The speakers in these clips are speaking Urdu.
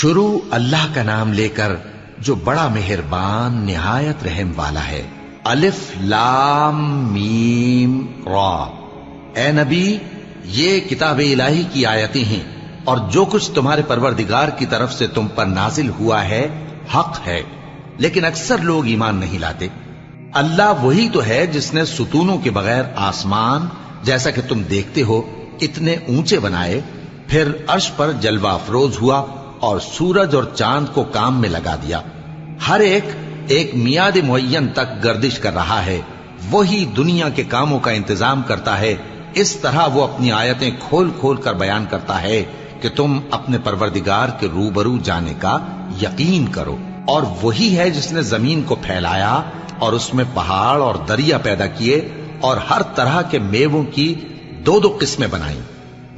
شروع اللہ کا نام لے کر جو بڑا مہربان نہایت رحم والا ہے۔ الف لام میم را۔ اے نبی، یہ کتاب الہی کی آیتیں ہیں اور جو کچھ تمہارے پروردگار کی طرف سے تم پر نازل ہوا ہے حق ہے، لیکن اکثر لوگ ایمان نہیں لاتے۔ اللہ وہی تو ہے جس نے ستونوں کے بغیر آسمان جیسا کہ تم دیکھتے ہو اتنے اونچے بنائے، پھر عرش پر جلوہ افروز ہوا اور سورج اور چاند کو کام میں لگا دیا۔ ہر ایک میعاد معین تک گردش کر رہا ہے۔ وہی دنیا کے کاموں کا انتظام کرتا ہے۔ اس طرح وہ اپنی آیتیں کھول کھول کر بیان کرتا ہے کہ تم اپنے پروردگار کے روبرو جانے کا یقین کرو۔ اور وہی ہے جس نے زمین کو پھیلایا اور اس میں پہاڑ اور دریا پیدا کیے اور ہر طرح کے میووں کی دو دو قسمیں بنائیں۔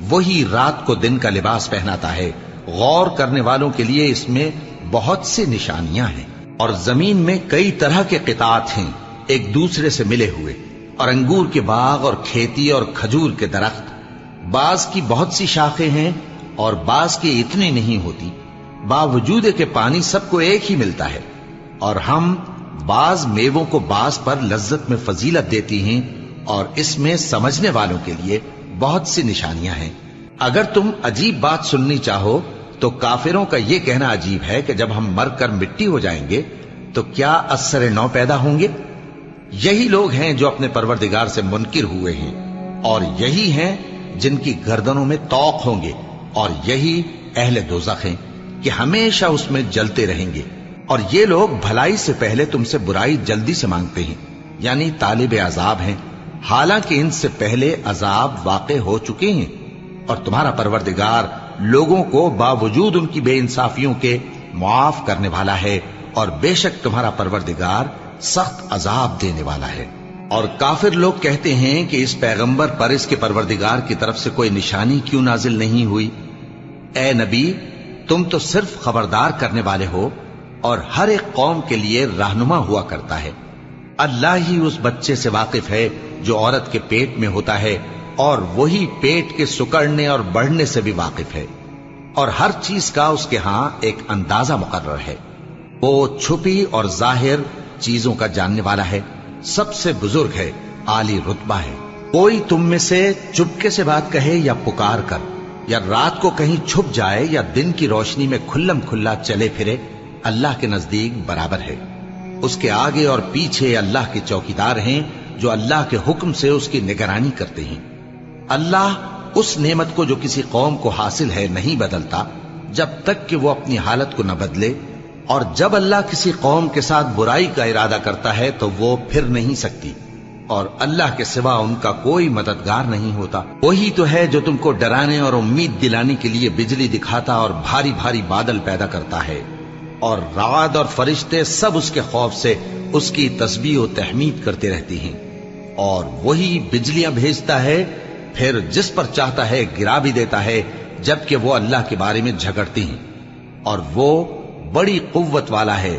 وہی رات کو دن کا لباس پہناتا ہے۔ غور کرنے والوں کے لیے اس میں بہت سی نشانیاں ہیں۔ اور زمین میں کئی طرح کے قطعات ہیں ایک دوسرے سے ملے ہوئے، اور انگور کے باغ اور کھیتی اور کھجور کے درخت۔ بعض کی بہت سی شاخیں ہیں اور بعض کی اتنی نہیں ہوتی، باوجود کہ پانی سب کو ایک ہی ملتا ہے۔ اور ہم بعض میووں کو بعض پر لذت میں فضیلت دیتی ہیں، اور اس میں سمجھنے والوں کے لیے بہت سی نشانیاں ہیں۔ اگر تم عجیب بات سننی چاہو تو کافروں کا یہ کہنا عجیب ہے کہ جب ہم مر کر مٹی ہو جائیں گے تو کیا اثر نو پیدا ہوں گے؟ یہی لوگ ہیں جو اپنے پروردگار سے منکر ہوئے ہیں، اور یہی ہیں جن کی گردنوں میں طوق ہوں گے، اور یہی اہل دوزخ ہیں کہ ہمیشہ اس میں جلتے رہیں گے۔ اور یہ لوگ بھلائی سے پہلے تم سے برائی جلدی سے مانگتے ہیں، یعنی طالب عذاب ہیں، حالانکہ ان سے پہلے عذاب واقع ہو چکے ہیں۔ اور تمہارا پروردگار لوگوں کو باوجود ان کی بے انصافیوں کے معاف کرنے والا ہے، اور بے شک تمہارا پروردگار سخت عذاب دینے والا ہے۔ اور کافر لوگ کہتے ہیں کہ اس پیغمبر پر اس کے پروردگار کی طرف سے کوئی نشانی کیوں نازل نہیں ہوئی؟ اے نبی، تم تو صرف خبردار کرنے والے ہو، اور ہر ایک قوم کے لیے رہنما ہوا کرتا ہے۔ اللہ ہی اس بچے سے واقف ہے جو عورت کے پیٹ میں ہوتا ہے، اور وہی پیٹ کے سکڑنے اور بڑھنے سے بھی واقف ہے، اور ہر چیز کا اس کے ہاں ایک اندازہ مقرر ہے۔ وہ چھپی اور ظاہر چیزوں کا جاننے والا ہے، سب سے بزرگ ہے، عالی رتبہ ہے۔ کوئی تم میں سے چپکے سے بات کہے یا پکار کر، یا رات کو کہیں چھپ جائے یا دن کی روشنی میں کھلم کھلا چلے پھرے، اللہ کے نزدیک برابر ہے۔ اس کے آگے اور پیچھے اللہ کے چوکیدار ہیں جو اللہ کے حکم سے اس کی نگرانی کرتے ہیں۔ اللہ اس نعمت کو جو کسی قوم کو حاصل ہے نہیں بدلتا جب تک کہ وہ اپنی حالت کو نہ بدلے، اور جب اللہ کسی قوم کے ساتھ برائی کا ارادہ کرتا ہے تو وہ پھر نہیں سکتی، اور اللہ کے سوا ان کا کوئی مددگار نہیں ہوتا۔ وہی تو ہے جو تم کو ڈرانے اور امید دلانے کے لیے بجلی دکھاتا اور بھاری بھاری بادل پیدا کرتا ہے، اور رعد اور فرشتے سب اس کے خوف سے اس کی تسبیح و تحمید کرتے رہتی ہیں۔ اور وہی بجلیاں بھیجتا ہے، پھر جس پر چاہتا ہے گرا بھی دیتا ہے، جبکہ وہ اللہ کے بارے میں جھگڑتی ہیں، اور وہ بڑی قوت والا ہے